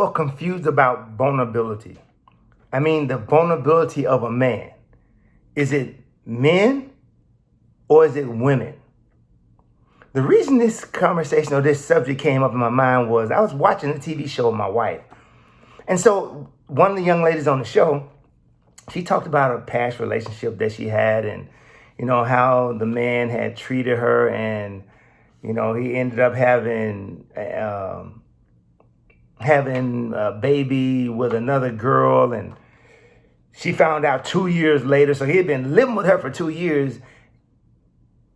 more confused about vulnerability. I mean, the vulnerability of a man. Is it men or is it women? The reason this conversation or this subject came up in my mind was I was watching a TV show with my wife. And so one of the young ladies on the show, she talked about a past relationship that she had and, how the man had treated her and, he ended up having a baby with another girl, and she found out 2 years later. So he had been living with her for 2 years,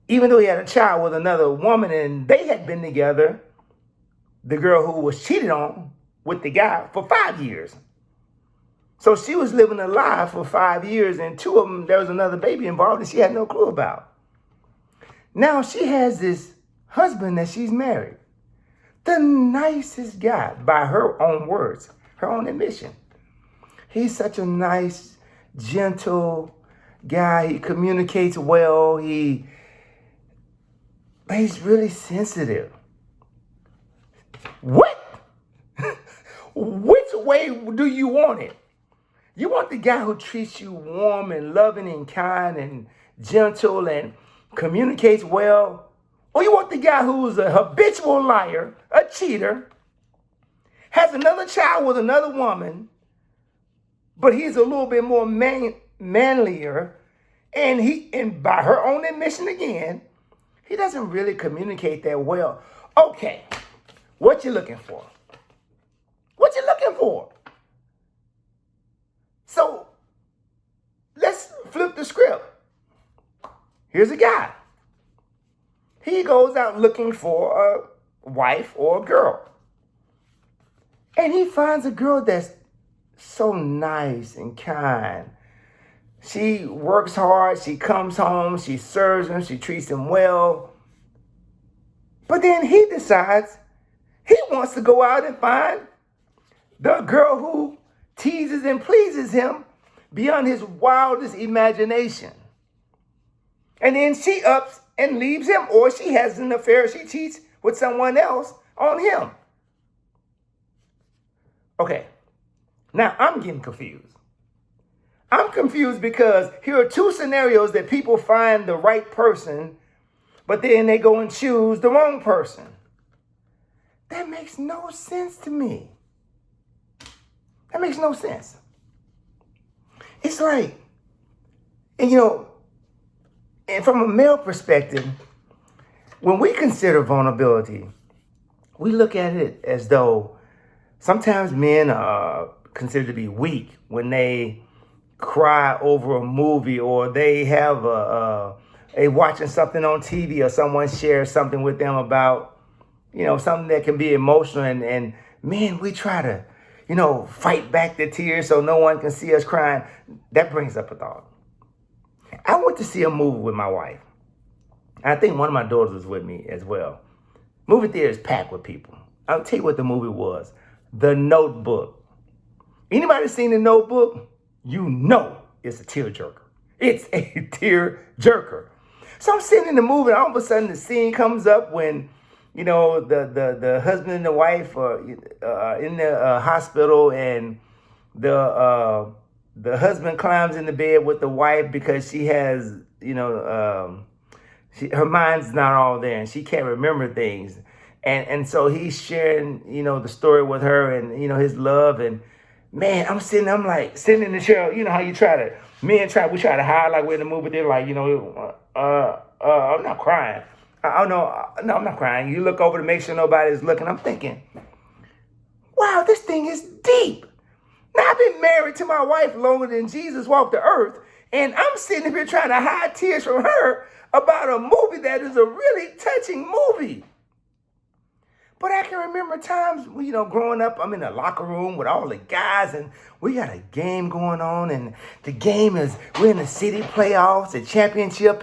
even though he had a child with another woman, and they had been together, the girl who was cheated on with the guy, for 5 years. So she was living a lie for 5 years, and 2 of them, there was another baby involved that she had no clue about. Now she has this husband that she's married. The nicest guy, by her own words, her own admission. He's such a nice, gentle guy. He communicates well. But he's really sensitive. What? Which way do you want it? You want the guy who treats you warm and loving and kind and gentle and communicates well? Or you want the guy who's a habitual liar, a cheater, has another child with another woman, but he's a little bit more manlier, and by her own admission again, he doesn't really communicate that well. Okay, what you looking for? What you looking for? So let's flip the script. Here's a guy. He goes out looking for a wife or a girl. And he finds a girl that's so nice and kind. She works hard, she comes home, she serves him, she treats him well. But then he decides he wants to go out and find the girl who teases and pleases him beyond his wildest imagination. And then she ups and leaves him, or she has an affair, she cheats with someone else on him. Okay, now I'm getting confused. I'm confused because here are 2 scenarios that people find the right person, but then they go and choose the wrong person. That makes no sense to me. That makes no sense. It's like, and from a male perspective, when we consider vulnerability, we look at it as though sometimes men are considered to be weak when they cry over a movie, or they have a watching something on TV, or someone shares something with them about, something that can be emotional, and men, we try to, fight back the tears so no one can see us crying. That brings up a thought. I went to see a movie with my wife. I think one of my daughters was with me as well. Movie theater is packed with people. I'll tell you what the movie was. The Notebook. Anybody seen The Notebook? You know it's a tearjerker. It's a tearjerker. So I'm sitting in the movie, and all of a sudden the scene comes up when, the husband and the wife are in the hospital, and the husband climbs in the bed with the wife because she has, her mind's not all there and she can't remember things. And so he's sharing, the story with her and, his love. And man, I'm sitting in the chair, how you we try to hide like we're in the movie. They're like, I'm not crying. No, I'm not crying. You look over to make sure nobody's looking. I'm thinking, wow, this thing is deep. Now, I've been married to my wife longer than Jesus walked the earth, and I'm sitting here trying to hide tears from her about a movie that is a really touching movie. But I can remember times, growing up, I'm in the locker room with all the guys, and we got a game going on, and the game is, we're in the city playoffs, the championship,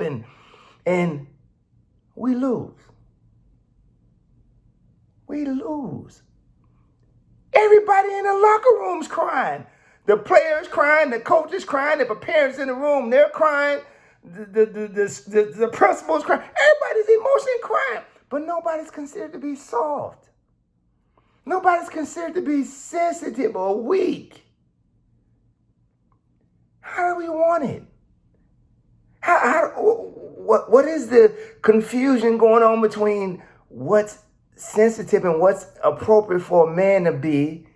and we lose. We lose. Everybody in the locker room's crying. The players crying, the coaches crying, the parents in the room, they're crying. The principal's crying. Everybody's emotionally crying, but nobody's considered to be soft. Nobody's considered to be sensitive or weak. How do we want it? What is the confusion going on between what's sensitive and what's appropriate for a man to be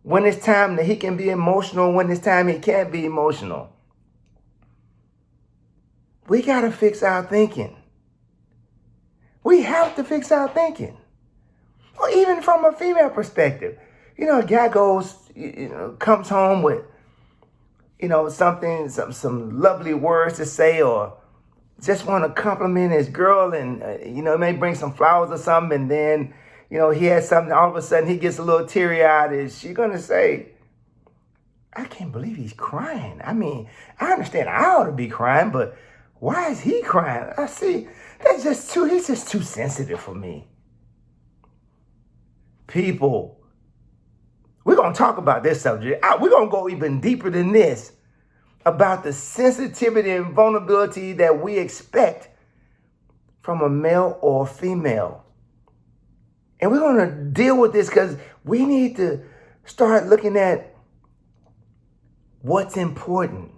when it's time that he can be emotional, when it's time he can't be emotional? We got to fix our thinking. We have to fix our thinking. Or even from a female perspective. A guy goes, comes home with, something, some lovely words to say, or just want to compliment his girl, and, may bring some flowers or something, and then, he has something, all of a sudden he gets a little teary-eyed. Is she going to say, I can't believe he's crying? I mean, I understand I ought to be crying, but why is he crying? I see, he's just too sensitive for me. People, we're going to talk about this subject. We're going to go even deeper than this about the sensitivity and vulnerability that we expect from a male or female. And we're going to deal with this because we need to start looking at what's important.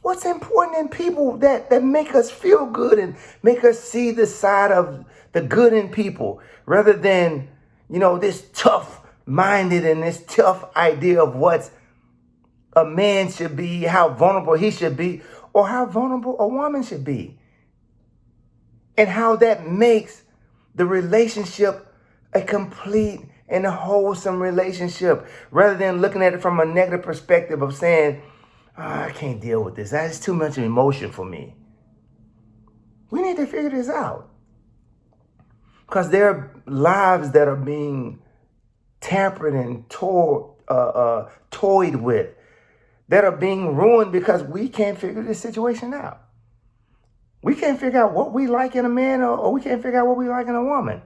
What's important in people that make us feel good and make us see the side of the good in people rather than, this tough-minded and this tough idea of what a man should be, how vulnerable he should be, or how vulnerable a woman should be. And how that makes the relationship a complete and a wholesome relationship, rather than looking at it from a negative perspective of saying, I can't deal with this. That's too much emotion for me. We need to figure this out. Because there are lives that are being tampered and toyed with, that are being ruined because we can't figure this situation out. We can't figure out what we like in a man, or we can't figure out what we like in a woman.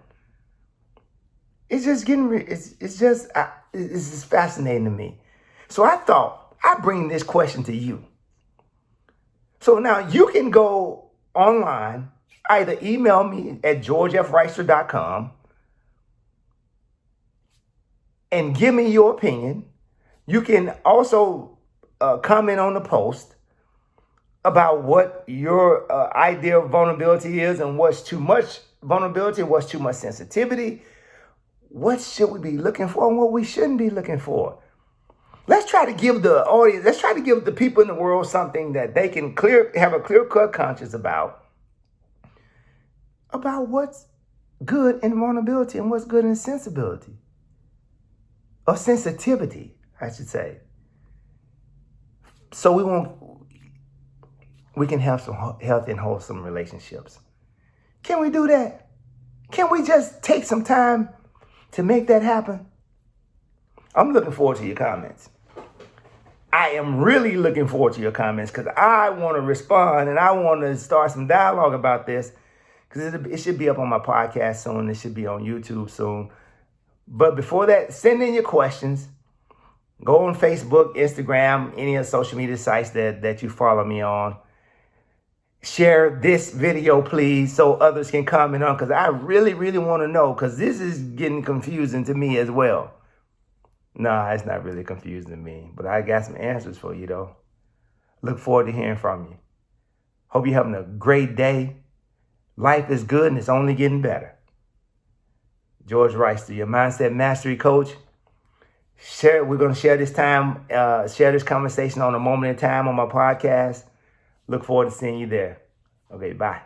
It's just it's just fascinating to me. So I thought I'd bring this question to you. So now you can go online, either email me at georgefreister.com and give me your opinion. You can also comment on the post about what your idea of vulnerability is, and what's too much vulnerability, what's too much sensitivity. What should we be looking for and what we shouldn't be looking for? Let's try to give the audience, let's try to give the people in the world something that they can have a clear-cut conscience about what's good in vulnerability and what's good in sensibility. Or sensitivity, I should say. So we can have some healthy and wholesome relationships. Can we do that? Can we just take some time to make that happen? I'm looking forward to your comments. I am really looking forward to your comments because I want to respond and I want to start some dialogue about this, because it should be up on my podcast soon. It should be on YouTube soon. But before that, send in your questions. Go on Facebook, Instagram, any of the social media sites that you follow me on. Share this video, please, so others can comment on, because I really, really want to know, because this is getting confusing to me as well. Nah, it's not really confusing to me, but I got some answers for you, though. Look forward to hearing from you. Hope you're having a great day. Life is good, and it's only getting better. George Reister, your mindset mastery coach. We're going to share this time, share this conversation on A Moment in Time on my podcast. Look forward to seeing you there. Okay, bye.